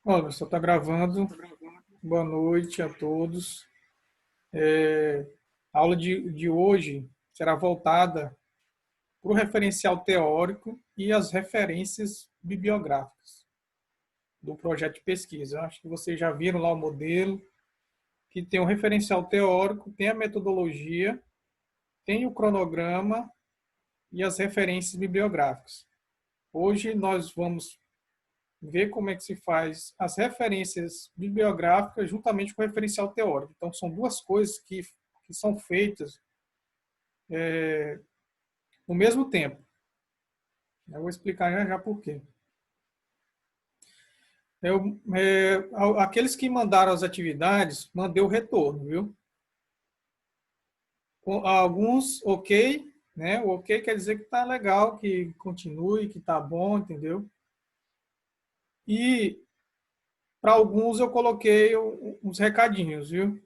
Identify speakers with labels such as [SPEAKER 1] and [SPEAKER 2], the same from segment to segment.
[SPEAKER 1] Olha, só está gravando. Boa noite a todos. A aula de hoje será voltada para o referencial teórico e as referências bibliográficas do projeto de pesquisa. Eu acho que vocês já viram lá o modelo, que tem o referencial teórico, tem a metodologia, tem o cronograma e as referências bibliográficas. Hoje nós vamos ver como é que se faz as referências bibliográficas juntamente com o referencial teórico. Então, são duas coisas que são feitas no mesmo tempo. Eu vou explicar já já por quê. Aqueles que mandaram as atividades, mandei o retorno, viu? Alguns, ok, né? O ok quer dizer que está legal, que continue, que está bom, entendeu? E para alguns eu coloquei uns recadinhos, viu?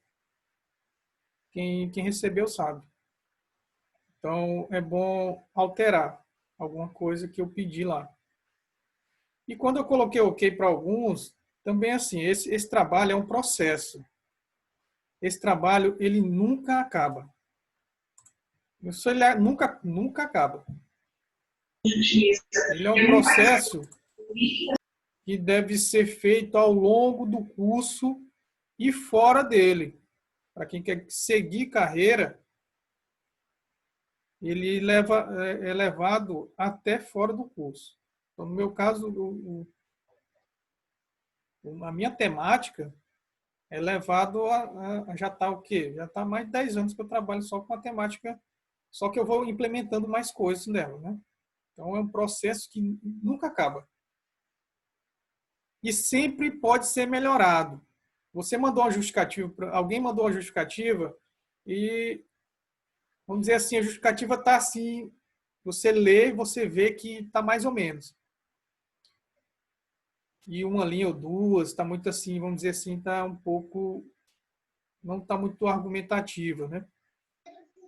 [SPEAKER 1] Quem recebeu sabe. Então, é bom alterar alguma coisa que eu pedi lá. E quando eu coloquei OK para alguns, também assim, esse trabalho é um processo. Esse trabalho, ele nunca acaba. Isso ele nunca acaba. Ele é um processo que deve ser feito ao longo do curso e fora dele. Para quem quer seguir carreira, ele é levado até fora do curso. Então, no meu caso, a minha temática é levado a já está o quê? Já está mais de 10 anos que eu trabalho só com a temática, só que eu vou implementando mais coisas nela, né? Então, é um processo que nunca acaba. E sempre pode ser melhorado. Você mandou uma justificativa, alguém mandou uma justificativa e, vamos dizer assim, a justificativa está assim, você lê e você vê que está mais ou menos. E uma linha ou duas, está muito assim, vamos dizer assim, está um pouco, não está muito argumentativa, né?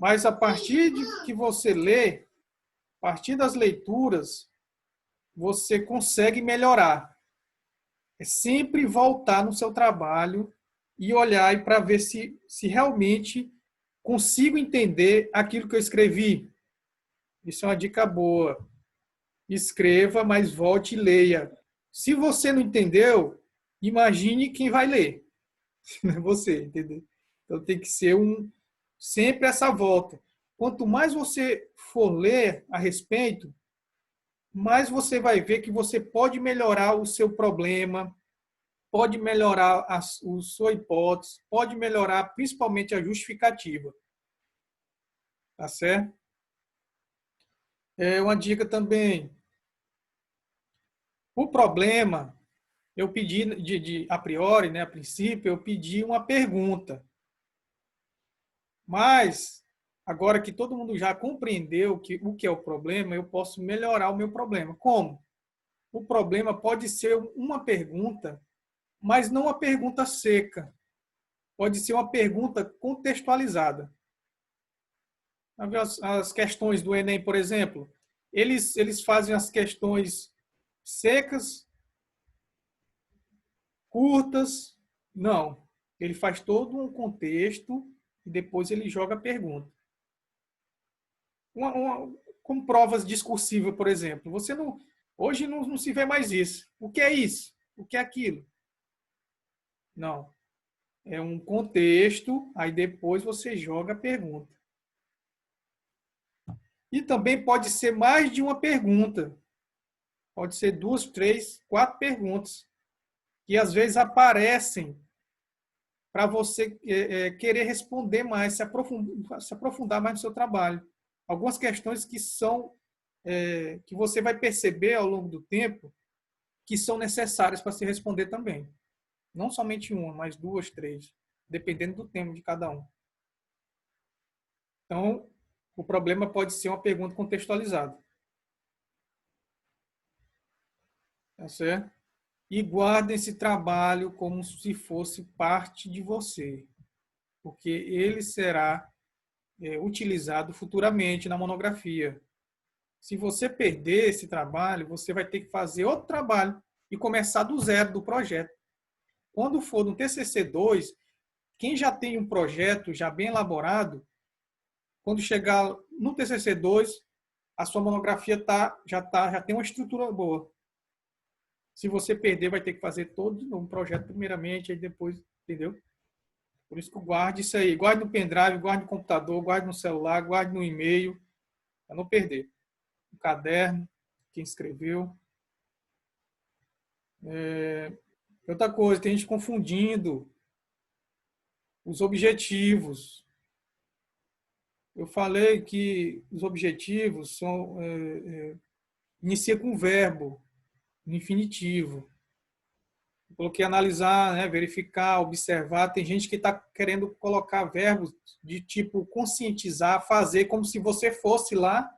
[SPEAKER 1] Mas a partir de que você lê, a partir das leituras, você consegue melhorar. É sempre voltar no seu trabalho e olhar para ver se realmente consigo entender aquilo que eu escrevi. Isso é uma dica boa. Escreva, mas volte e leia. Se você não entendeu, imagine quem vai ler. Você, entendeu? Então tem que ser sempre essa volta. Quanto mais você for ler a respeito, mais você vai ver que você pode melhorar o seu problema, pode melhorar a sua hipótese, pode melhorar principalmente a justificativa. Tá certo? É uma dica também. O problema, eu pedi a priori, né, a princípio, eu pedi uma pergunta. Mas, agora que todo mundo já compreendeu o que é o problema, eu posso melhorar o meu problema. Como? O problema pode ser uma pergunta, mas não uma pergunta seca. Pode ser uma pergunta contextualizada. As questões do Enem, por exemplo, eles fazem as questões secas, curtas. Não. Ele faz todo um contexto e depois ele joga a pergunta. Como provas discursivas, por exemplo. Hoje não se vê mais isso. O que é isso? O que é aquilo? Não. É um contexto, aí depois você joga a pergunta. E também pode ser mais de uma pergunta. Pode ser 2, 3, 4 perguntas. Que às vezes aparecem para você querer responder mais, se aprofundar mais no seu trabalho. Algumas questões que que você vai perceber ao longo do tempo que são necessárias para se responder também. Não somente uma, mas 2, 3, dependendo do tema de cada um. Então, o problema pode ser uma pergunta contextualizada. Tá certo? E guardem esse trabalho como se fosse parte de você, porque ele será utilizado futuramente na monografia. Se você perder esse trabalho, você vai ter que fazer outro trabalho e começar do zero do projeto. Quando for no TCC2, quem já tem um projeto já bem elaborado, quando chegar no TCC2, a sua monografia já tem uma estrutura boa. Se você perder, vai ter que fazer todo de novo um projeto primeiramente, aí depois, entendeu? Por isso que guarde isso aí. Guarde no pendrive, guarde no computador, guarde no celular, guarde no e-mail, para não perder. No caderno, quem escreveu. Outra coisa, tem gente confundindo os objetivos. Eu falei que os objetivos são inicia com verbo, no infinitivo. Eu coloquei analisar, né, verificar, observar. Tem gente que está querendo colocar verbos de tipo conscientizar, fazer, como se você fosse lá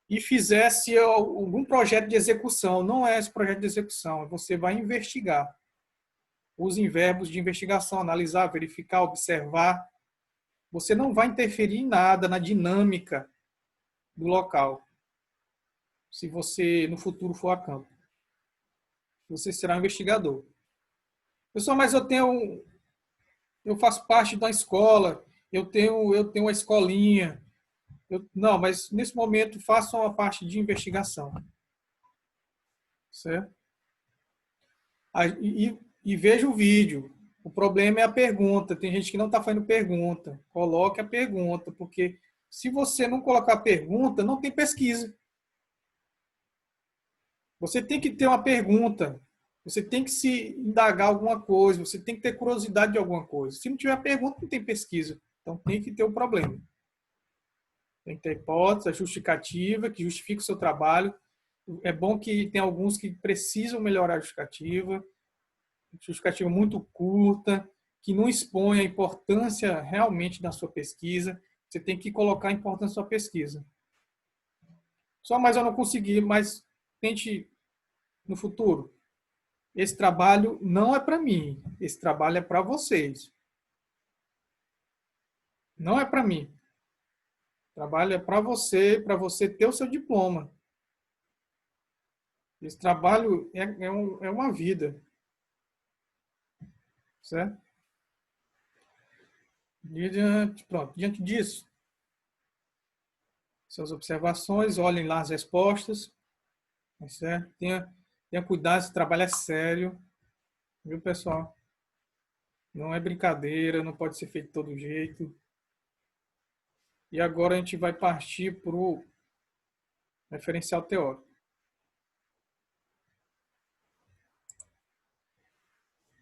[SPEAKER 1] e fizesse algum projeto de execução. Não é esse projeto de execução, você vai investigar. Usem verbos de investigação, analisar, verificar, observar. Você não vai interferir em nada na dinâmica do local, se você no futuro for a campo. Você será um investigador. Pessoal, mas eu faço parte da escola, eu tenho uma escolinha. Não, mas nesse momento façam a parte de investigação. Certo? E veja o vídeo. O problema é a pergunta. Tem gente que não está fazendo pergunta. Coloque a pergunta, porque se você não colocar a pergunta, não tem pesquisa. Você tem que ter uma pergunta. Você tem que se indagar alguma coisa. Você tem que ter curiosidade de alguma coisa. Se não tiver pergunta, não tem pesquisa. Então tem que ter um problema. Tem que ter hipótese, a justificativa, que justifique o seu trabalho. É bom que tem alguns que precisam melhorar a justificativa muito curta, que não expõe a importância realmente da sua pesquisa. Você tem que colocar a importância da sua pesquisa. Só, mas eu não consegui, mas tente no futuro. Esse trabalho não é para mim, esse trabalho é para vocês. Não é para mim. O trabalho é para você ter o seu diploma. Esse trabalho é uma vida. Certo? Pronto, diante disso, suas observações, olhem lá as respostas. Certo? Tenha cuidado, esse trabalho é sério. Viu, pessoal? Não é brincadeira, não pode ser feito de todo jeito. E agora a gente vai partir para o referencial teórico.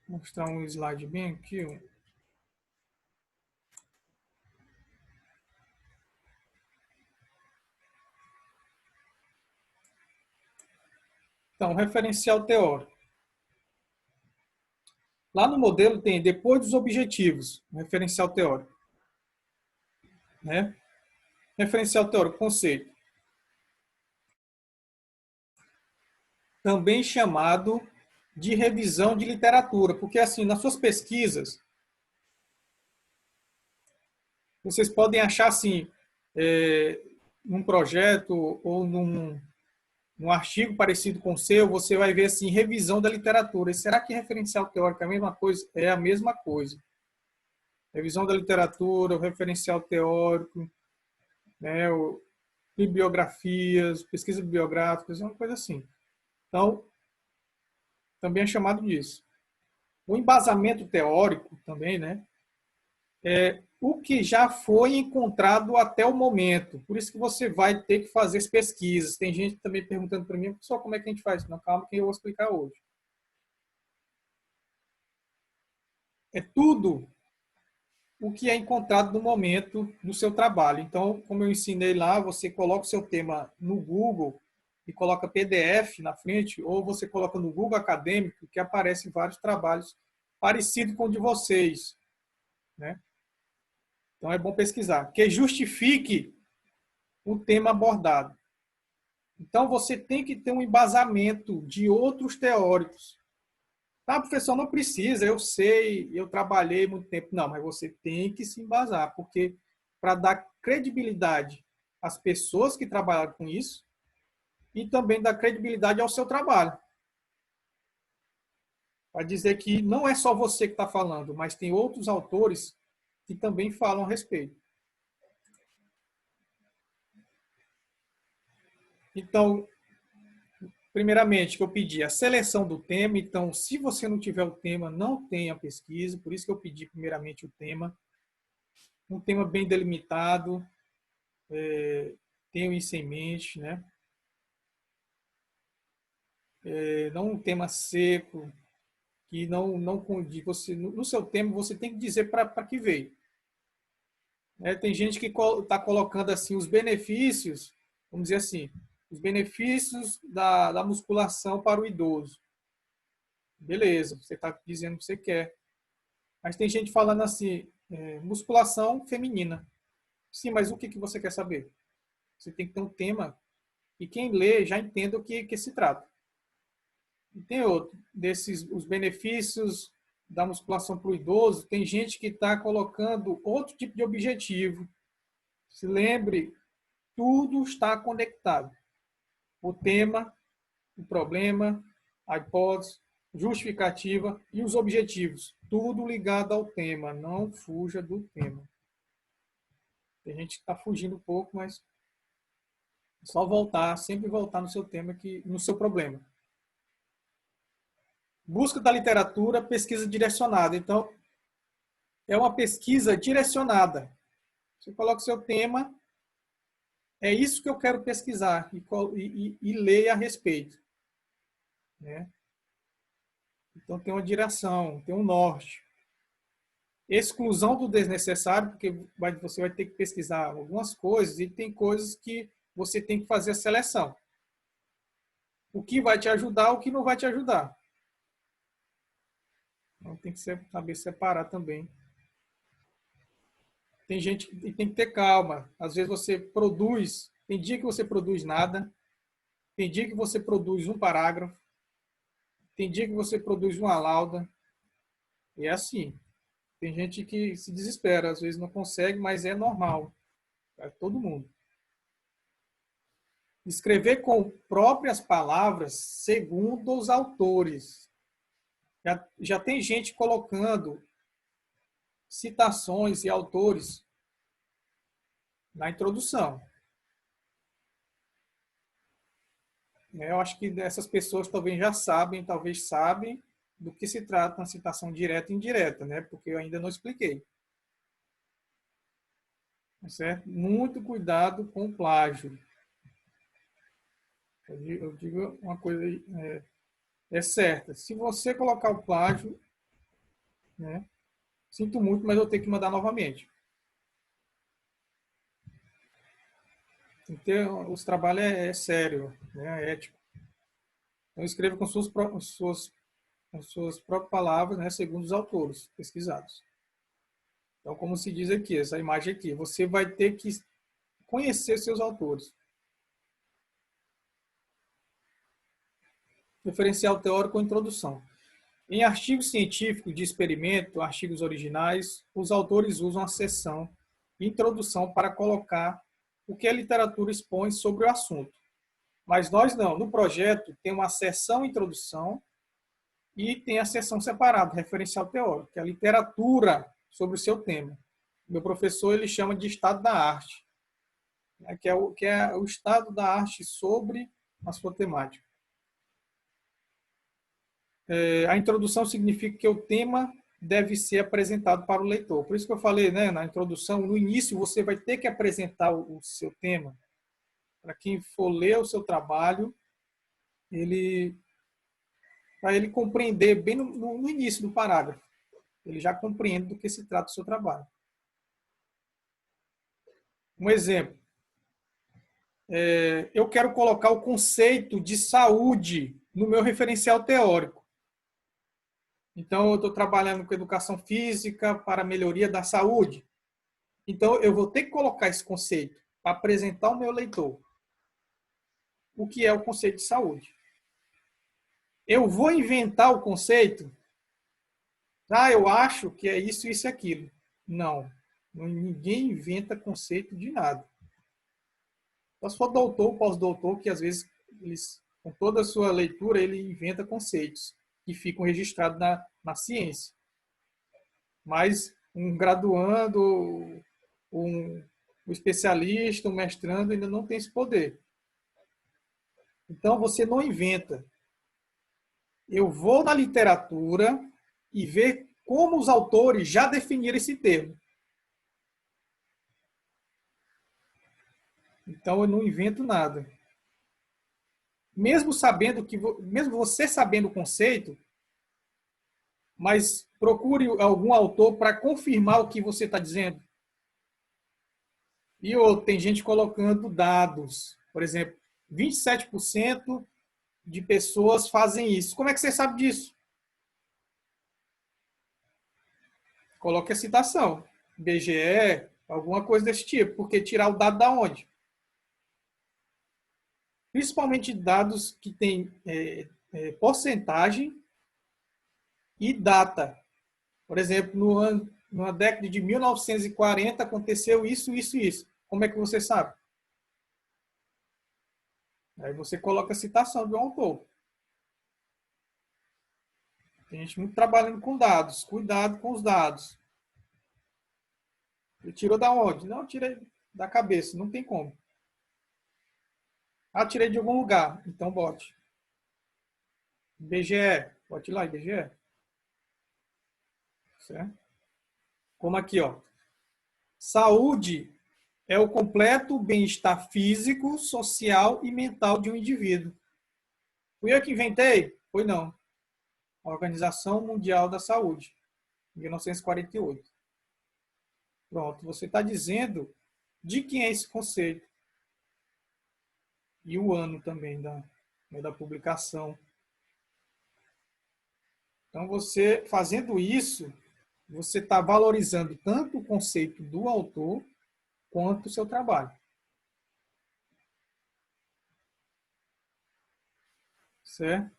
[SPEAKER 1] Vou mostrar um slide bem aqui. Então, referencial teórico. Lá no modelo tem, depois dos objetivos, referencial teórico. Né? Referencial teórico, conceito. Também chamado de revisão de literatura, porque assim, nas suas pesquisas, vocês podem achar assim, num projeto ou num artigo parecido com o seu, você vai ver assim, revisão da literatura. E será que referencial teórico é a mesma coisa? É a mesma coisa. Revisão da literatura, o referencial teórico, né, bibliografias, pesquisas bibliográficas, é uma coisa assim. Então, também é chamado disso. O embasamento teórico também, né, é o que já foi encontrado até o momento. Por isso que você vai ter que fazer as pesquisas. Tem gente também perguntando para mim, só como é que a gente faz? Não, calma que eu vou explicar hoje. É tudo o que é encontrado no momento do seu trabalho. Então, como eu ensinei lá, você coloca o seu tema no Google e coloca PDF na frente, ou você coloca no Google Acadêmico, que aparecem vários trabalhos parecidos com o de vocês. Né? Então, é bom pesquisar. Que justifique o tema abordado. Então, você tem que ter um embasamento de outros teóricos. Ah, professor, não precisa, eu sei, eu trabalhei muito tempo. Não, mas você tem que se embasar, porque para dar credibilidade às pessoas que trabalharam com isso e também dar credibilidade ao seu trabalho. para dizer que não é só você que está falando, mas tem outros autores que também falam a respeito. Então, primeiramente, que eu pedi a seleção do tema. Então, se você não tiver o tema, não tenha pesquisa. Por isso que eu pedi primeiramente o tema. Um tema bem delimitado, tenha isso em mente, né? Não um tema seco, que não condiz. Você, no seu tema, você tem que dizer para que veio. Tem gente que está colocando assim os benefícios, vamos dizer assim, os benefícios da musculação para o idoso. Beleza, você está dizendo o que você quer. Mas tem gente falando assim, musculação feminina. Sim, mas o que você quer saber? Você tem que ter um tema e quem lê já entenda o que se trata. E tem outro, os benefícios da musculação para o idoso, tem gente que está colocando outro tipo de objetivo. Se lembre, tudo está conectado. O tema, o problema, a hipótese, justificativa e os objetivos. Tudo ligado ao tema. Não fuja do tema. Tem gente que está fugindo um pouco, mas é só voltar, sempre voltar no seu tema, no seu problema. Busca da literatura, pesquisa direcionada. Então, é uma pesquisa direcionada. Você coloca o seu tema, é isso que eu quero pesquisar e ler a respeito. Né? Então, tem uma direção, tem um norte. Exclusão do desnecessário, porque você vai ter que pesquisar algumas coisas e tem coisas que você tem que fazer a seleção. O que vai te ajudar, o que não vai te ajudar. Então, tem que saber separar também. Tem gente que tem que ter calma. Às vezes você produz, tem dia que você produz nada, tem dia que você produz um parágrafo, tem dia que você produz uma lauda. E é assim. Tem gente que se desespera, às vezes não consegue, mas é normal. É todo mundo. Escrever com próprias palavras, segundo os autores. Já tem gente colocando citações e autores na introdução. Eu acho que essas pessoas talvez sabem do que se trata uma citação direta e indireta, né? Porque eu ainda não expliquei. Certo? Muito cuidado com o plágio. Eu digo uma coisa certa. Se você colocar o plágio, né? Sinto muito, mas eu tenho que mandar novamente. Tem que ter, os trabalhos sério, né? É ético. Então escreva com suas próprias palavras, né? Segundo os autores pesquisados. Então, como se diz aqui, essa imagem aqui, você vai ter que conhecer seus autores. Referencial teórico ou introdução. Em artigos científicos de experimento, artigos originais, os autores usam a seção introdução para colocar o que a literatura expõe sobre o assunto. Mas nós não. No projeto tem uma seção introdução e tem a seção separada, referencial teórico, que é a literatura sobre o seu tema. Meu professor ele chama de estado da arte, né, que é o estado da arte sobre a sua temática. A introdução significa que o tema deve ser apresentado para o leitor. Por isso que eu falei, né, na introdução, no início você vai ter que apresentar o seu tema. Para quem for ler o seu trabalho, para ele compreender bem no início do parágrafo. Ele já compreende do que se trata o seu trabalho. Um exemplo. Eu quero colocar o conceito de saúde no meu referencial teórico. Então, eu estou trabalhando com educação física para a melhoria da saúde. Então, eu vou ter que colocar esse conceito para apresentar ao meu leitor. O que é o conceito de saúde? Eu vou inventar o conceito? Eu acho que é isso, isso e aquilo. Não. Ninguém inventa conceito de nada. Só se for doutor, pós-doutor, que às vezes, com toda a sua leitura, ele inventa conceitos. que ficam registrados na ciência. Mas um graduando, um especialista, um mestrando ainda não tem esse poder. Então, você não inventa. Eu vou na literatura e ver como os autores já definiram esse termo. Então, eu não invento nada. Mesmo você sabendo o conceito, mas procure algum autor para confirmar o que você está dizendo. E tem gente colocando dados. Por exemplo, 27% de pessoas fazem isso. Como é que você sabe disso? Coloque a citação. IBGE, alguma coisa desse tipo. Porque tirar o dado da onde? Principalmente dados que têm porcentagem e data. Por exemplo, numa década de 1940 aconteceu isso, isso e isso. Como é que você sabe? Aí você coloca a citação do autor. Tem gente muito trabalhando com dados. Cuidado com os dados. Ele tirou da onde? Não, tirei da cabeça. Não tem como. Ah, tirei de algum lugar. Então bote. IBGE. Bote lá, IBGE. Certo? Como aqui, ó. Saúde é o completo bem-estar físico, social e mental de um indivíduo. Fui eu que inventei? Foi não. A Organização Mundial da Saúde, 1948. Pronto, você está dizendo de quem é esse conceito. E o ano também da publicação. Então, você fazendo isso, você está valorizando tanto o conceito do autor quanto o seu trabalho. Certo?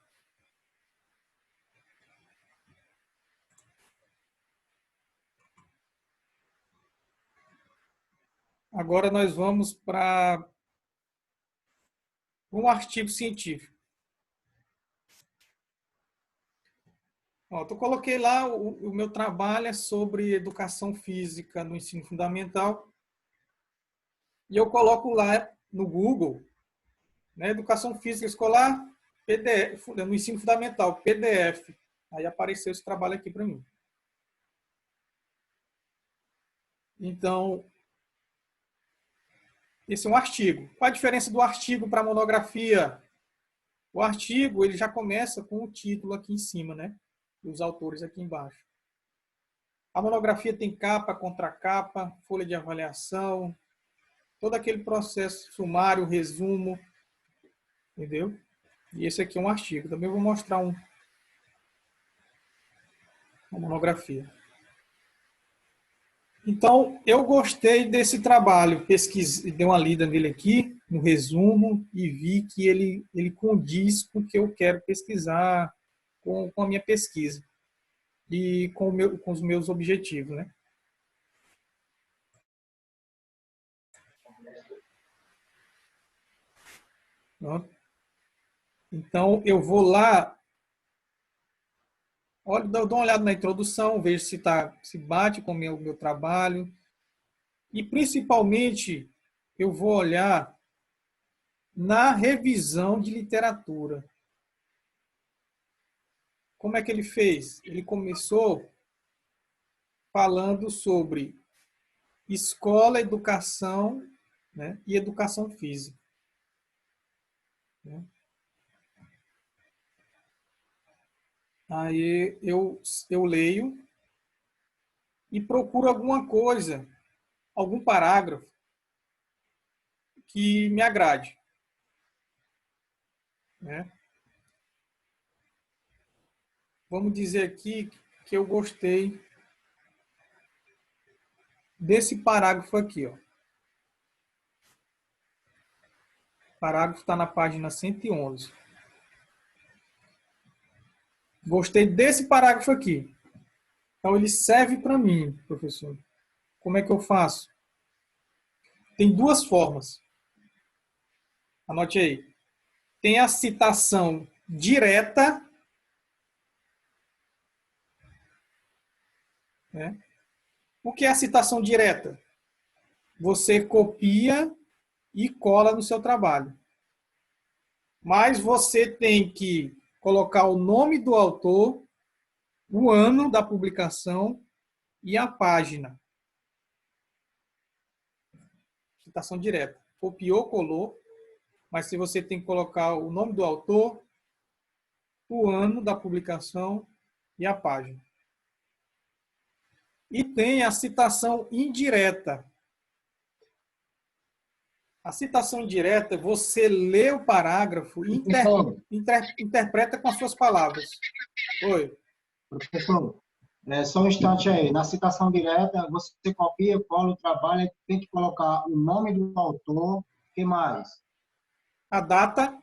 [SPEAKER 1] Agora nós vamos para um artigo científico. Eu coloquei lá, o meu trabalho é sobre educação física no ensino fundamental. E eu coloco lá no Google, né, educação física escolar, PDF, no ensino fundamental, PDF. Aí apareceu esse trabalho aqui para mim. Então, esse é um artigo. Qual a diferença do artigo para a monografia? O artigo ele já começa com o título aqui em cima, né? E os autores aqui embaixo. A monografia tem capa, contracapa, folha de avaliação, todo aquele processo sumário, resumo, entendeu? E esse aqui é um artigo. Também vou mostrar uma monografia. Então, eu gostei desse trabalho, pesquisei, dei uma lida nele aqui, no resumo, e vi que ele condiz com o que eu quero pesquisar, com a minha pesquisa e com os meus objetivos, né? Então, eu vou lá, olha, dou uma olhada na introdução, vejo se bate com o meu trabalho. E, principalmente, eu vou olhar na revisão de literatura. Como é que ele fez? Ele começou falando sobre escola, educação, né, e educação física. Né? Aí eu leio e procuro alguma coisa, algum parágrafo que me agrade. Né? Vamos dizer aqui que eu gostei desse parágrafo aqui. Ó. O parágrafo está na página 111. Gostei desse parágrafo aqui. Então, ele serve para mim, professor. Como é que eu faço? Tem duas formas. Anote aí. Tem a citação direta né? O que é a citação direta? Você copia e cola no seu trabalho. Mas você tem que colocar o nome do autor, o ano da publicação e a página. Citação direta. Copiou, colou, mas se você tem que colocar o nome do autor, o ano da publicação e a página. E tem a citação indireta. A citação indireta, você lê o parágrafo e interpreta com as suas palavras. Oi.
[SPEAKER 2] Professor, só um instante aí. Na citação direta, você copia, cola o trabalho, tem que colocar o nome do autor, o que mais?
[SPEAKER 1] A data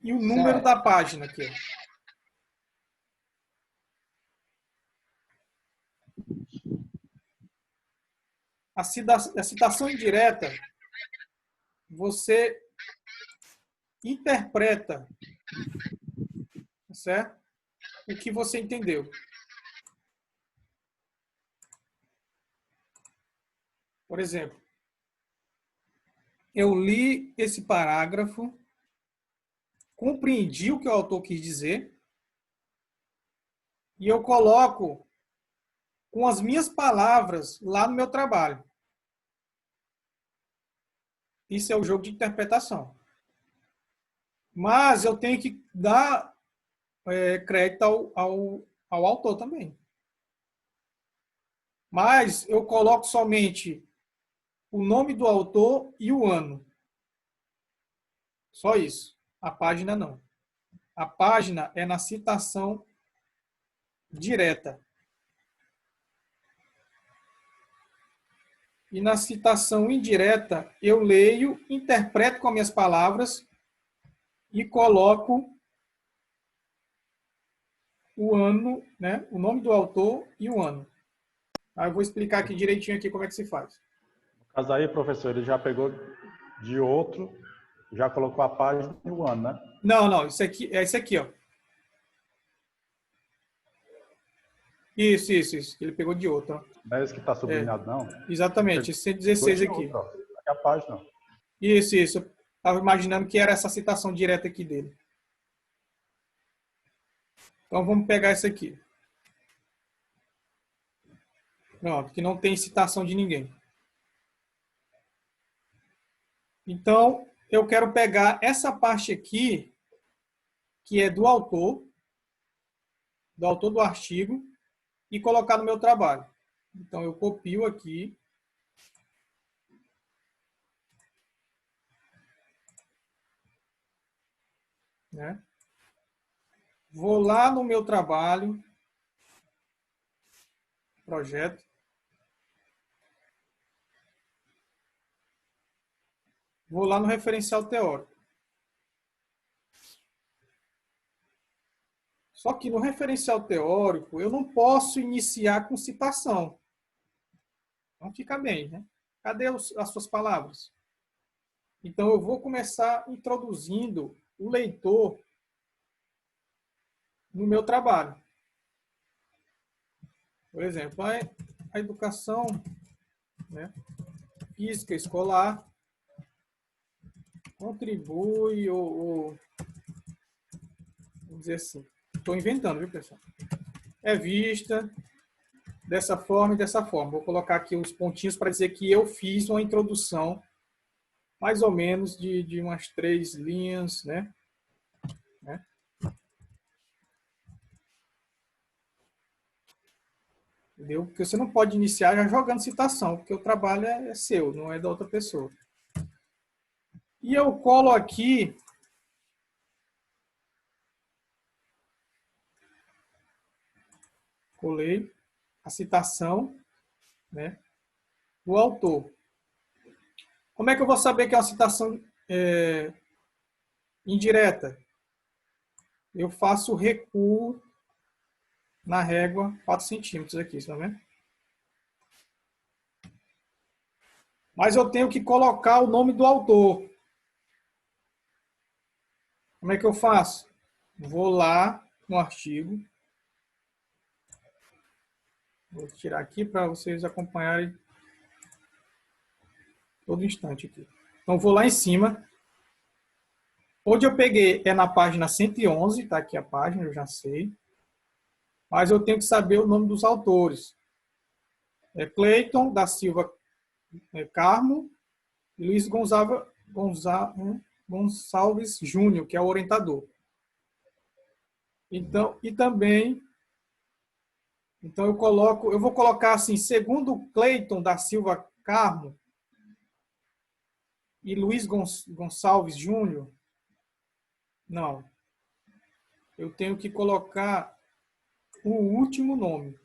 [SPEAKER 1] e o número da página aqui. A citação indireta, você interpreta, certo? O que você entendeu. Por exemplo, eu li esse parágrafo, compreendi o que o autor quis dizer e eu coloco com as minhas palavras lá no meu trabalho. Isso é o jogo de interpretação. Mas eu tenho que dar crédito ao autor também. Mas eu coloco somente o nome do autor e o ano. Só isso. A página não. A página é na citação direta. E na citação indireta, eu leio, interpreto com as minhas palavras e coloco o ano, né? O nome do autor e o ano. Aí eu vou explicar aqui direitinho aqui como é que se faz.
[SPEAKER 3] No caso aí, professor, ele já pegou de outro, já colocou a página e o ano, né?
[SPEAKER 1] Não, isso aqui é esse aqui, ó. Isso. Ele pegou de outro, ó.
[SPEAKER 3] Não é esse que está sublinhado, não?
[SPEAKER 1] Exatamente, esse 116 aqui.
[SPEAKER 3] Outro, ó. Aqui é a página.
[SPEAKER 1] Isso. Eu estava imaginando que era essa citação direta aqui dele. Então vamos pegar esse aqui. Pronto, que não tem citação de ninguém. Então, eu quero pegar essa parte aqui, que é do autor do artigo, e colocar no meu trabalho. Então, eu copio aqui. Né? Vou lá no meu trabalho, projeto. Vou lá no referencial teórico. Só que no referencial teórico, eu não posso iniciar com citação. Não fica bem, né? Cadê as suas palavras? Então, eu vou começar introduzindo o leitor no meu trabalho. Por exemplo, a educação, né, física escolar contribui vamos dizer assim, estou inventando, viu, pessoal? É vista dessa forma e dessa forma. Vou colocar aqui os pontinhos para dizer que eu fiz uma introdução mais ou menos de umas 3 linhas, né? Entendeu? Porque você não pode iniciar já jogando citação, porque o trabalho é seu, não é da outra pessoa. E eu colo aqui colei a citação, né, do autor. Como é que eu vou saber que é uma citação indireta? Eu faço o recuo na régua 4 centímetros aqui, tá vendo? Mas eu tenho que colocar o nome do autor. Como é que eu faço? Vou lá no artigo, Vou tirar aqui para vocês acompanharem todo instante aqui. Então, vou lá em cima. Onde eu peguei é na página 111, está aqui a página, eu já sei. Mas eu tenho que saber o nome dos autores. É Cleiton da Silva Carmo e Luiz Gonçalves Júnior, que é o orientador. Então, e também, então eu vou colocar assim, segundo Cleiton da Silva Carmo e Luiz Gonçalves Júnior, não. Eu tenho que colocar o último nome.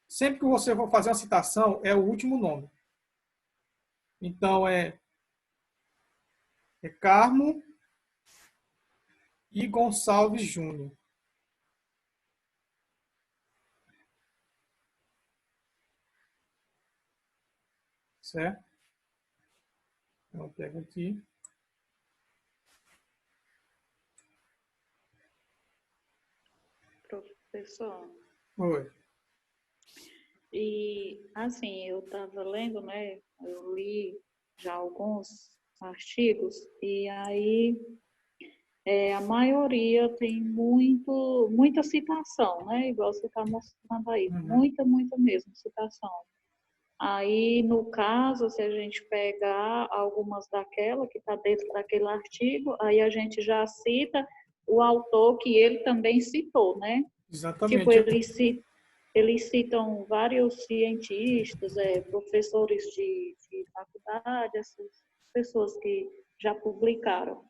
[SPEAKER 1] Sempre que você for fazer uma citação, é o último nome. Então, é Carmo e Gonçalves Júnior. Certo? Então, eu pego aqui.
[SPEAKER 4] Professor,
[SPEAKER 1] Oi.
[SPEAKER 4] e assim, eu estava lendo, né? Eu li já alguns artigos, e aí a maioria tem muita citação, né? Igual você está mostrando aí,
[SPEAKER 1] Uhum.
[SPEAKER 4] muita mesmo citação. Aí, no caso, se a gente pegar algumas daquela que está dentro daquele artigo, aí a gente já cita o autor que ele também citou, né? Tipo,
[SPEAKER 1] Exatamente.
[SPEAKER 4] eles citam vários cientistas, professores de faculdade, essas pessoas que já publicaram.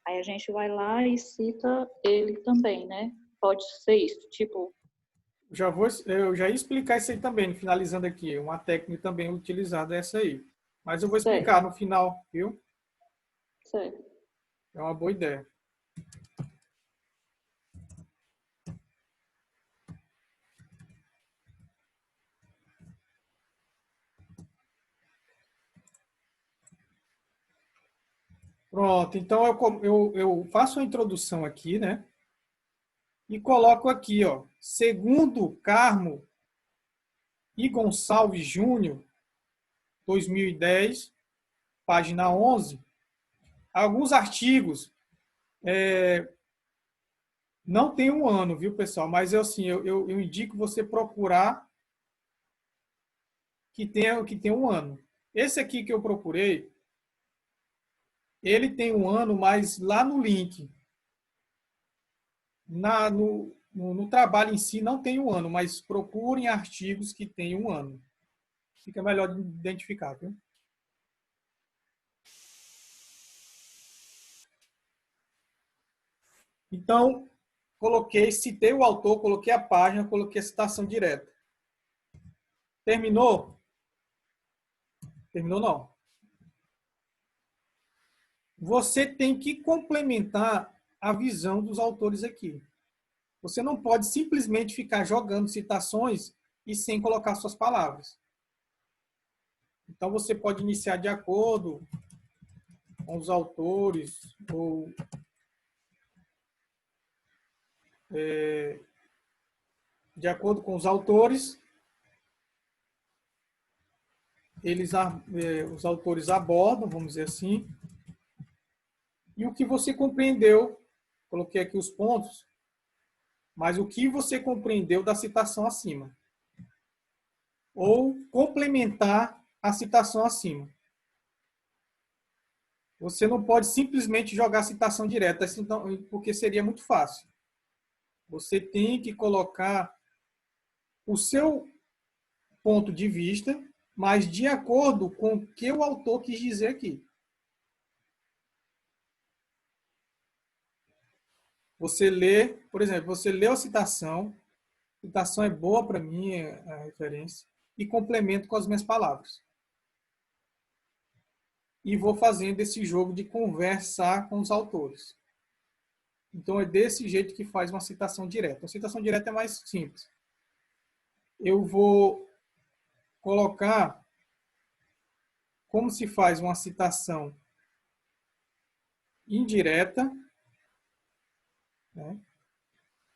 [SPEAKER 4] Aí a gente vai lá e cita ele também, né? Pode ser isso, tipo,
[SPEAKER 1] Eu já ia explicar isso aí também, finalizando aqui. Uma técnica também utilizada é essa aí. Mas eu vou explicar
[SPEAKER 4] certo,
[SPEAKER 1] no final, viu?
[SPEAKER 4] certo.
[SPEAKER 1] É uma boa ideia. Pronto, então eu faço a introdução aqui, né? E coloco aqui, ó, segundo Carmo e Gonçalves Júnior, 2010, página 11, alguns artigos não tem um ano, viu, pessoal? Mas assim, eu indico você procurar que tenha um ano. Esse aqui que eu procurei, ele tem um ano, mas lá no link, no trabalho em si não tem um ano, mas procurem artigos que tenham um ano. Fica melhor de identificar, viu? Então, citei o autor, coloquei a página, coloquei a citação direta. Terminou? Terminou não. Você tem que complementar a visão dos autores aqui. Você não pode simplesmente ficar jogando citações e sem colocar suas palavras. Então, você pode iniciar de acordo com os autores ou de acordo com os autores, os autores abordam, vamos dizer assim, e o que você compreendeu, coloquei aqui os pontos, mas o que você compreendeu da citação acima. Ou complementar a citação acima. Você não pode simplesmente jogar a citação direta, porque seria muito fácil. Você tem que colocar o seu ponto de vista, mas de acordo com o que o autor quis dizer aqui. Você lê, por exemplo, você lê a citação é boa para mim, é a referência, e complemento com as minhas palavras. E vou fazendo esse jogo de conversar com os autores. Então, é desse jeito que faz uma citação direta. A citação direta é mais simples. Eu vou colocar como se faz uma citação indireta, né?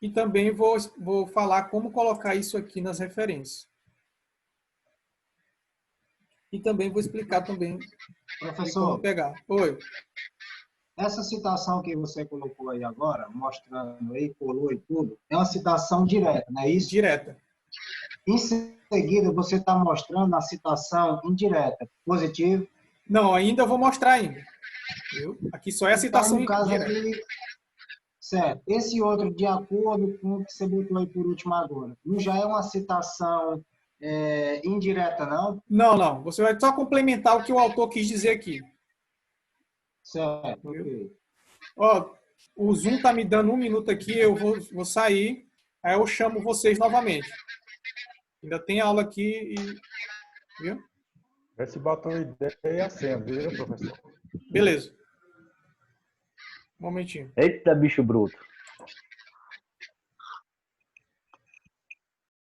[SPEAKER 1] E também vou falar como colocar isso aqui nas referências. E também vou explicar também de como
[SPEAKER 2] Professor,
[SPEAKER 1] pegar. Oi.
[SPEAKER 2] essa citação que você colocou aí agora, mostrando aí, colou e tudo, é uma citação direta, não é isso?
[SPEAKER 1] Direta.
[SPEAKER 2] Em seguida, você está mostrando a citação indireta, positivo.
[SPEAKER 1] Não, ainda vou mostrar ainda. Viu? Aqui só é a
[SPEAKER 2] Então,
[SPEAKER 1] citação
[SPEAKER 2] no caso
[SPEAKER 1] direta.
[SPEAKER 2] aqui, certo. Esse outro, de acordo com o que você botou aí por último agora, não já é uma citação indireta, não?
[SPEAKER 1] Não, não. Você vai só complementar o que o autor quis dizer aqui.
[SPEAKER 2] Certo,
[SPEAKER 1] Viu?
[SPEAKER 2] ok.
[SPEAKER 1] Ó, o Zoom tá me dando 1 minuto aqui, eu vou sair, aí eu chamo vocês novamente. Ainda tem aula aqui e... Viu?
[SPEAKER 3] Vê se bota uma ideia e acenda, viu, professor?
[SPEAKER 1] Beleza. Um momentinho.
[SPEAKER 5] Eita, bicho bruto.